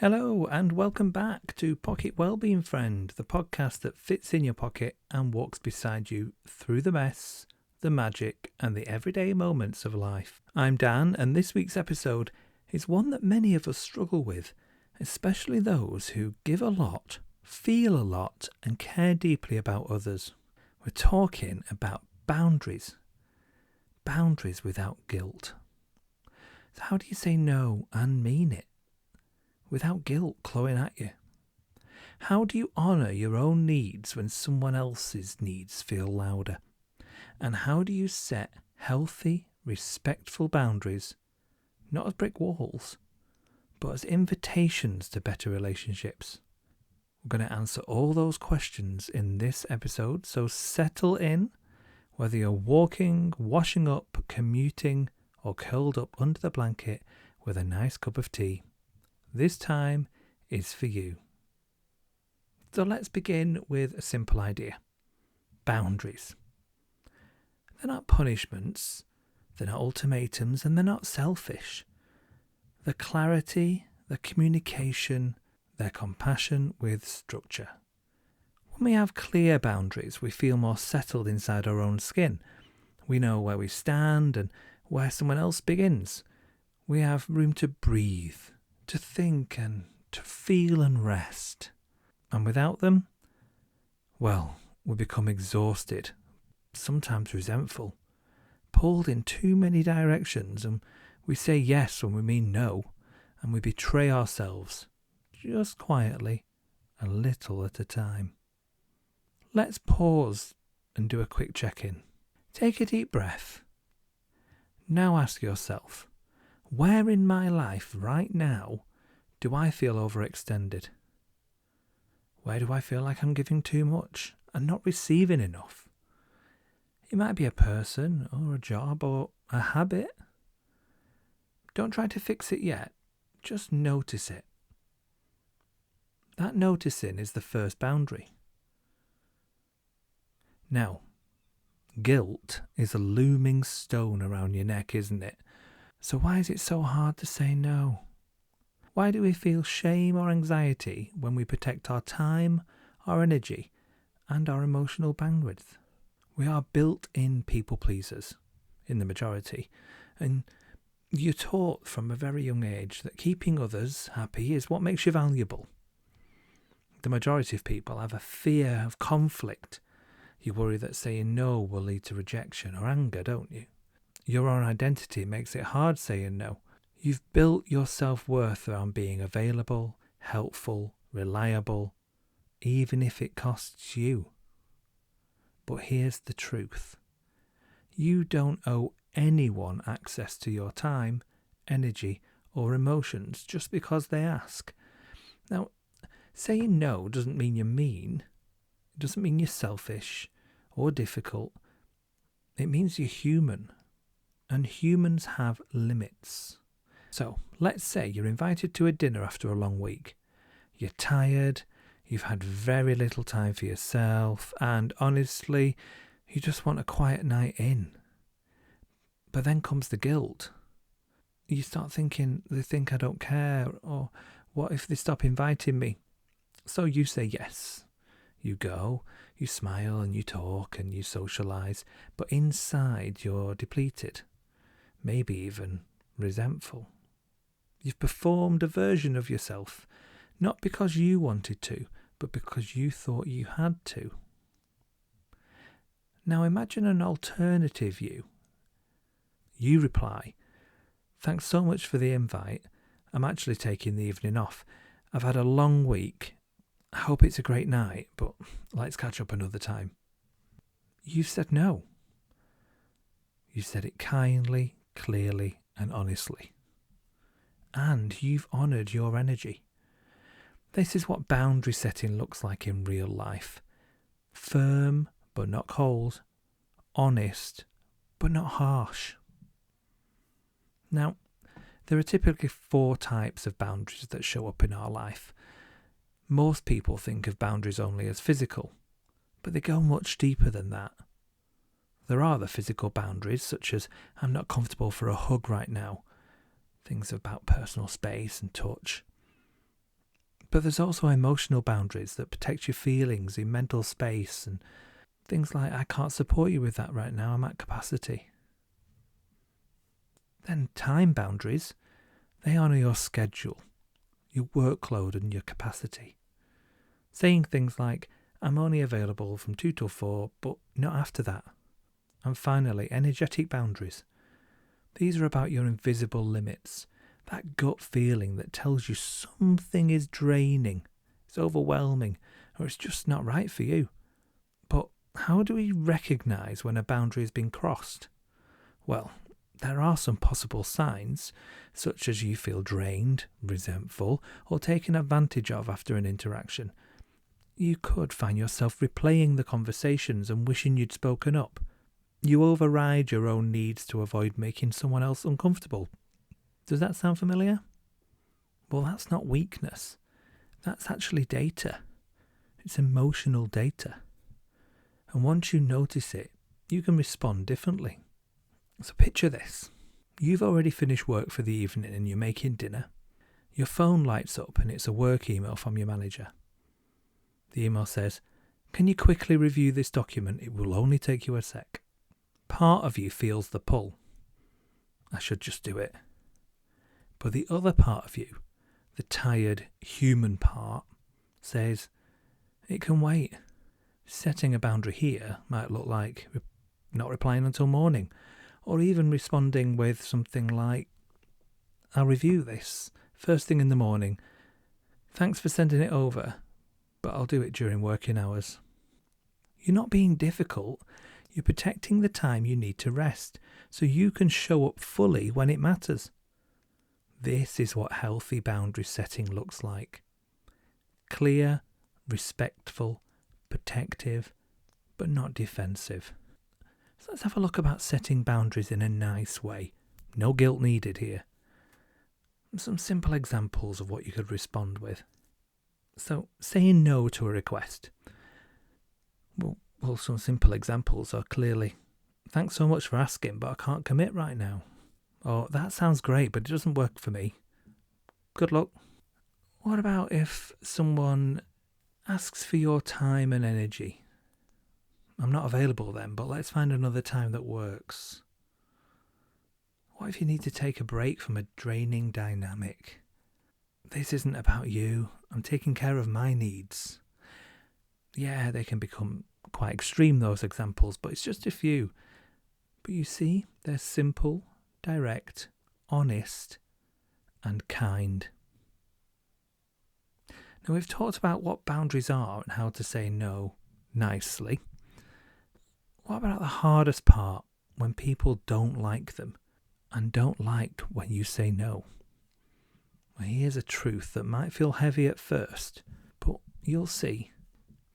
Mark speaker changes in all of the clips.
Speaker 1: Hello and welcome back to Pocket Wellbeing Friend, the podcast that fits in your pocket and walks beside you through the mess, the magic and the everyday moments of life. I'm Dan, and this week's episode is one that many of us struggle with, especially those who give a lot, feel a lot and care deeply about others. We're talking about boundaries without guilt. So how do you say no and mean it without guilt clawing at you? How do you honour your own needs when someone else's needs feel louder? And how do you set healthy, respectful boundaries, not as brick walls, but as invitations to better relationships? We're going to answer all those questions in this episode, so settle in, whether you're walking, washing up, commuting, or curled up under the blanket with a nice cup of tea. This time is for you. So let's begin with a simple idea. Boundaries. They're not punishments, they're not ultimatums, and they're not selfish. The clarity, the communication, their compassion with structure. When we have clear boundaries, we feel more settled inside our own skin. We know where we stand and where someone else begins. We have room to breathe, to think and to feel and rest. And without them, well, we become exhausted, sometimes resentful, pulled in too many directions, and we say yes when we mean no, and we betray ourselves, just quietly, a little at a time. Let's pause and do a quick check-in. Take a deep breath. Now ask yourself, where in my life right now do I feel overextended? Where do I feel like I'm giving too much and not receiving enough? It might be a person or a job or a habit. Don't try to fix it yet. Just notice it. That noticing is the first boundary. Now, guilt is a looming stone around your neck, isn't it? So why is it so hard to say no? Why do we feel shame or anxiety when we protect our time, our energy, and our emotional bandwidth? We are built-in people pleasers, in the majority, and you're taught from a very young age that keeping others happy is what makes you valuable. The majority of people have a fear of conflict. You worry that saying no will lead to rejection or anger, don't you? Your own identity makes it hard saying no. You've built your self-worth around being available, helpful, reliable, even if it costs you. But here's the truth. You don't owe anyone access to your time, energy, or emotions just because they ask. Now, saying no doesn't mean you're mean. It doesn't mean you're selfish or difficult. It means you're human. And humans have limits. So, let's say you're invited to a dinner after a long week. You're tired, you've had very little time for yourself, and honestly, you just want a quiet night in. But then comes the guilt. You start thinking, they think I don't care, or what if they stop inviting me? So you say yes. You go, you smile and you talk and you socialise, but inside you're depleted. Maybe even resentful. You've performed a version of yourself, not because you wanted to, but because you thought you had to. Now imagine an alternative you. You reply, "Thanks so much for the invite. I'm actually taking the evening off. I've had a long week. I hope it's a great night, but let's catch up another time." You've said no. You've said it kindly, clearly and honestly. And you've honoured your energy. This is what boundary setting looks like in real life. Firm but not cold. Honest but not harsh. Now, there are typically 4 types of boundaries that show up in our life. Most people think of boundaries only as physical, but they go much deeper than that. There are the physical boundaries, such as I'm not comfortable for a hug right now. Things about personal space and touch. But there's also emotional boundaries that protect your feelings in mental space, and things like, I can't support you with that right now, I'm at capacity. Then time boundaries, they honour your schedule, your workload and your capacity. Saying things like, I'm only available from 2 till 4, but not after that. And finally, energetic boundaries. These are about your invisible limits, that gut feeling that tells you something is draining, it's overwhelming, or it's just not right for you. But how do we recognise when a boundary has been crossed? Well, there are some possible signs, such as you feel drained, resentful, or taken advantage of after an interaction. You could find yourself replaying the conversations and wishing you'd spoken up. You override your own needs to avoid making someone else uncomfortable. Does that sound familiar? Well, that's not weakness. That's actually data. It's emotional data. And once you notice it, you can respond differently. So picture this. You've already finished work for the evening and you're making dinner. Your phone lights up and it's a work email from your manager. The email says, "Can you quickly review this document? It will only take you a sec." Part of you feels the pull. I should just do it. But the other part of you, the tired human part, says, it can wait. Setting a boundary here might look like not replying until morning, or even responding with something like, I'll review this first thing in the morning. Thanks for sending it over, but I'll do it during working hours. You're not being difficult. You're protecting the time you need to rest, so you can show up fully when it matters. This is what healthy boundary setting looks like. Clear, respectful, protective, but not defensive. So let's have a look about setting boundaries in a nice way. No guilt needed here. Some simple examples of what you could respond with. So, saying no to a request. Well, some simple examples are clearly, thanks so much for asking, but I can't commit right now. Or, that sounds great, but it doesn't work for me. Good luck. What about if someone asks for your time and energy? I'm not available then, but let's find another time that works. What if you need to take a break from a draining dynamic? This isn't about you. I'm taking care of my needs. Yeah, they can become quite extreme, those examples, but it's just a few. But you see, they're simple, direct, honest, and kind. Now, we've talked about what boundaries are and how to say no nicely. What about the hardest part, when people don't like them and don't like when you say no? Well, here's a truth that might feel heavy at first, but you'll see.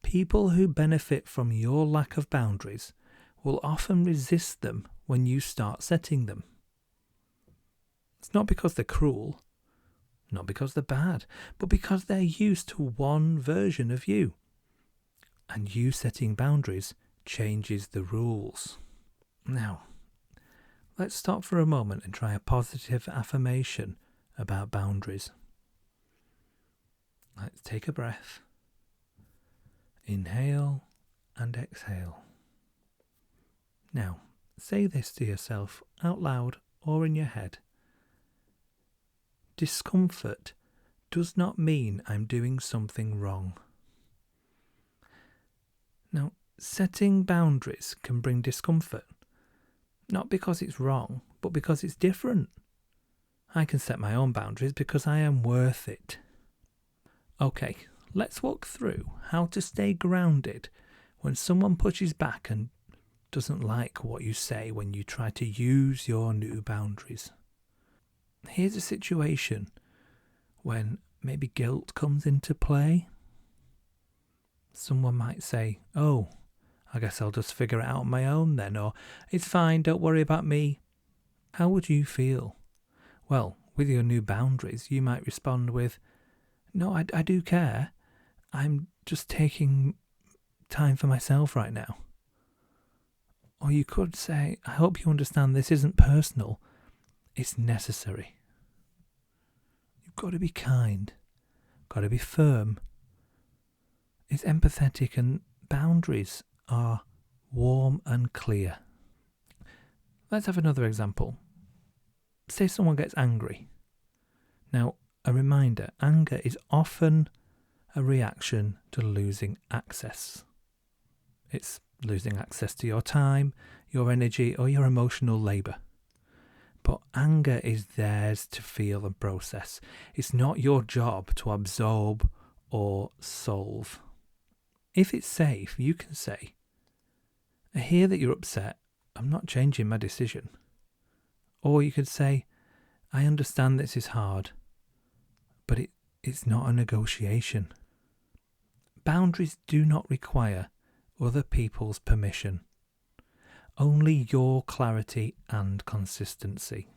Speaker 1: People who benefit from your lack of boundaries will often resist them when you start setting them. It's not because they're cruel, not because they're bad, but because they're used to one version of you. And you setting boundaries changes the rules. Now, let's stop for a moment and try a positive affirmation about boundaries. Let's take a breath. Inhale and exhale. Now, say this to yourself out loud or in your head. Discomfort does not mean I'm doing something wrong. Now, setting boundaries can bring discomfort, not because it's wrong, but because it's different. I can set my own boundaries because I am worth it. Okay, let's walk through how to stay grounded when someone pushes back and doesn't like what you say when you try to use your new boundaries. Here's a situation when maybe guilt comes into play. Someone might say, "Oh, I guess I'll just figure it out on my own then," or "It's fine, don't worry about me." How would you feel? Well, with your new boundaries, you might respond with, "No, I do care. I'm just taking time for myself right now." Or you could say, "I hope you understand this isn't personal. It's necessary." You've got to be kind, got to be firm. It's empathetic, and boundaries are warm and clear. Let's have another example. Say someone gets angry. Now, a reminder, anger is often a reaction to losing access. It's losing access to your time, your energy, or your emotional labour. But anger is theirs to feel and process. It's not your job to absorb or solve. If it's safe, you can say, I hear that you're upset. I'm not changing my decision. Or you could say, I understand this is hard, but it's not a negotiation. Boundaries do not require other people's permission. Only your clarity and consistency.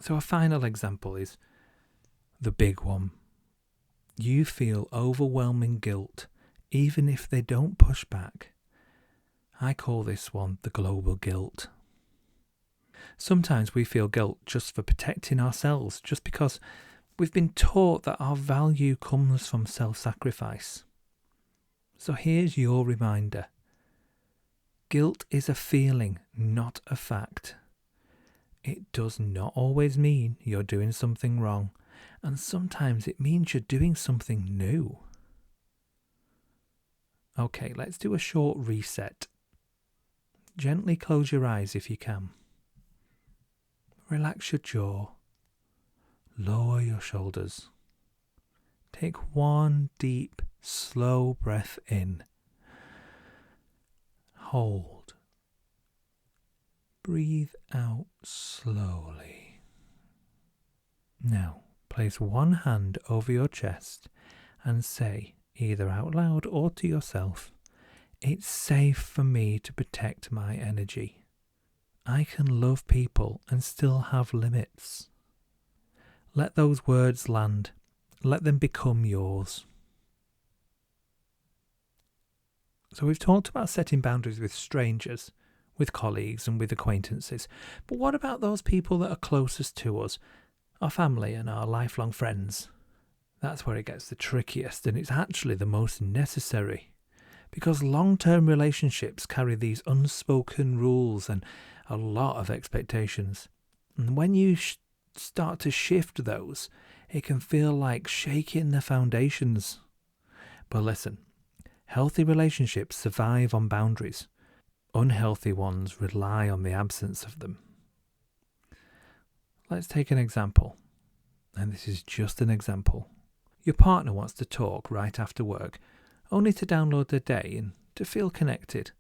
Speaker 1: So a final example is the big one. You feel overwhelming guilt even if they don't push back. I call this one the global guilt. Sometimes we feel guilt just for protecting ourselves, just because we've been taught that our value comes from self-sacrifice. So here's your reminder. Guilt is a feeling, not a fact. It does not always mean you're doing something wrong, and sometimes it means you're doing something new. Okay, let's do a short reset. Gently close your eyes if you can. Relax your jaw. Lower your shoulders. Take one deep, slow breath in. Hold. Breathe out slowly. Now, place one hand over your chest and say, either out loud or to yourself, it's safe for me to protect my energy. I can love people and still have limits. Let those words land. Let them become yours. So we've talked about setting boundaries with strangers, with colleagues and with acquaintances. But what about those people that are closest to us, our family and our lifelong friends? That's where it gets the trickiest, and it's actually the most necessary. Because long-term relationships carry these unspoken rules and a lot of expectations. And when you start to shift those, it can feel like shaking the foundations. But listen, healthy relationships survive on boundaries. Unhealthy ones rely on the absence of them. Let's take an example. And this is just an example. Your partner wants to talk right after work, only to download their day and to feel connected.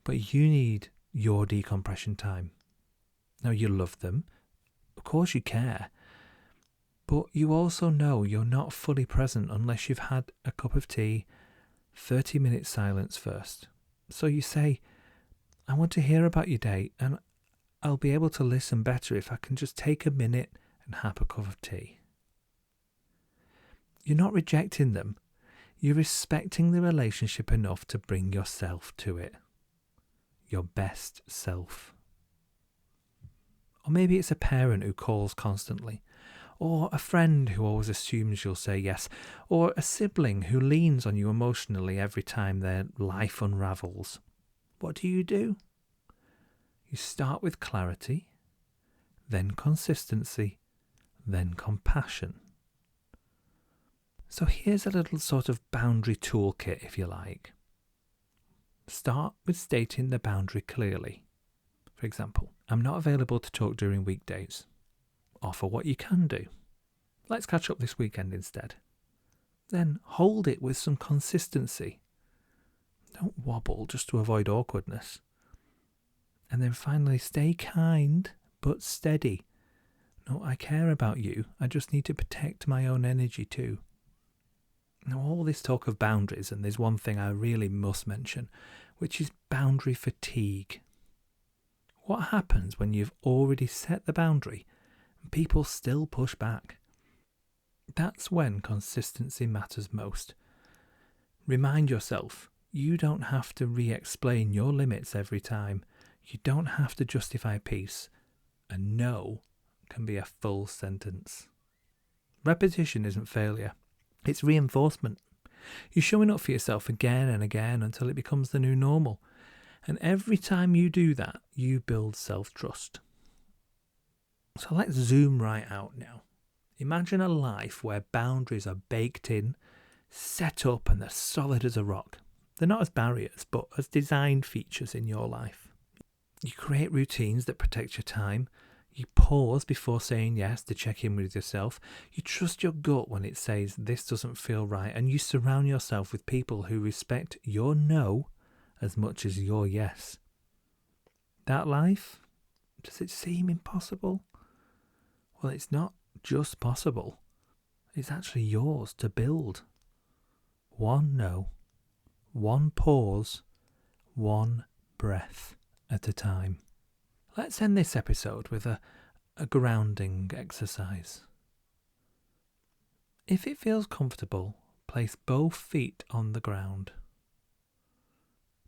Speaker 1: But you need your decompression time. Now, you love them. Of course you care. But you also know you're not fully present unless you've had a cup of tea, 30 minutes silence first. So you say, I want to hear about your day, and I'll be able to listen better if I can just take a minute and have a cup of tea. You're not rejecting them. You're respecting the relationship enough to bring yourself to it. Your best self. Or maybe it's a parent who calls constantly, or a friend who always assumes you'll say yes, or a sibling who leans on you emotionally every time their life unravels. What do? You start with clarity, then consistency, then compassion. So here's a little sort of boundary toolkit, if you like. Start with stating the boundary clearly. For example, I'm not available to talk during weekdays. Offer what you can do. Let's catch up this weekend instead. Then hold it with some consistency. Don't wobble just to avoid awkwardness. And then finally, stay kind but steady. No, I care about you. I just need to protect my own energy too. Now, all this talk of boundaries, and there's one thing I really must mention, which is boundary fatigue. What happens when you've already set the boundary and people still push back? That's when consistency matters most. Remind yourself, you don't have to re-explain your limits every time. You don't have to justify peace. A no can be a full sentence. Repetition isn't failure. It's reinforcement. You're showing up for yourself again and again until it becomes the new normal. And every time you do that, you build self-trust. So let's zoom right out now. Imagine a life where boundaries are baked in, set up, and they're solid as a rock. They're not as barriers, but as design features in your life. You create routines that protect your time. You pause before saying yes to check in with yourself. You trust your gut when it says this doesn't feel right, and you surround yourself with people who respect your no as much as your yes. That life, does it seem impossible? Well, it's not just possible. It's actually yours to build. One no, one pause, one breath at a time. Let's end this episode with a grounding exercise. If it feels comfortable, place both feet on the ground.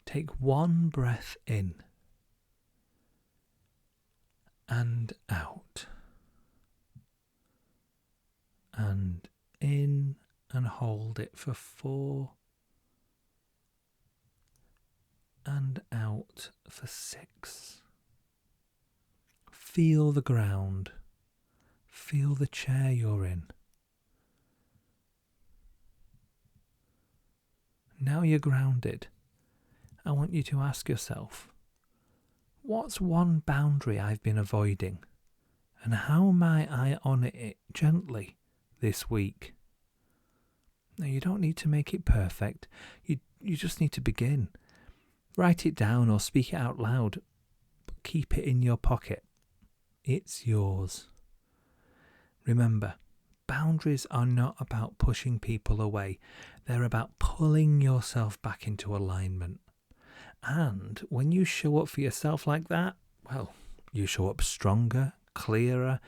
Speaker 1: Take one breath in and out, and in, and hold it for 4, and out for 6. Feel the ground. Feel the chair you're in. Now you're grounded. I want you to ask yourself, what's one boundary I've been avoiding? And how might I honour it gently this week? Now, you don't need to make it perfect. You just need to begin. Write it down or speak it out loud, but keep it in your pocket. It's yours. Remember, boundaries are not about pushing people away. They're about pulling yourself back into alignment. And when you show up for yourself like that, well, you show up stronger, clearer,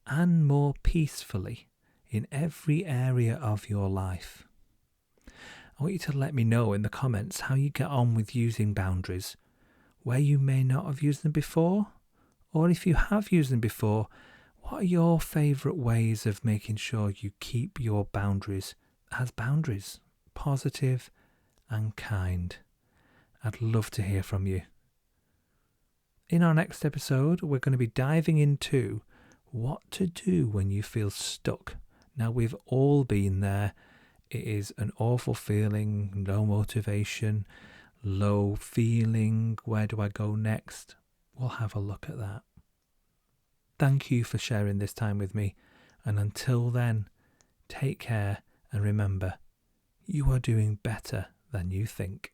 Speaker 1: and more peacefully in every area of your life. I want you to let me know in the comments how you get on with using boundaries, where you may not have used them before, or if you have used them before, what are your favourite ways of making sure you keep your boundaries as boundaries, positive and kind? I'd love to hear from you. In our next episode, we're going to be diving into what to do when you feel stuck. Now, we've all been there. It is an awful feeling, no motivation, low feeling. Where do I go next? We'll have a look at that. Thank you for sharing this time with me. And until then, take care and remember, you are doing better than you think.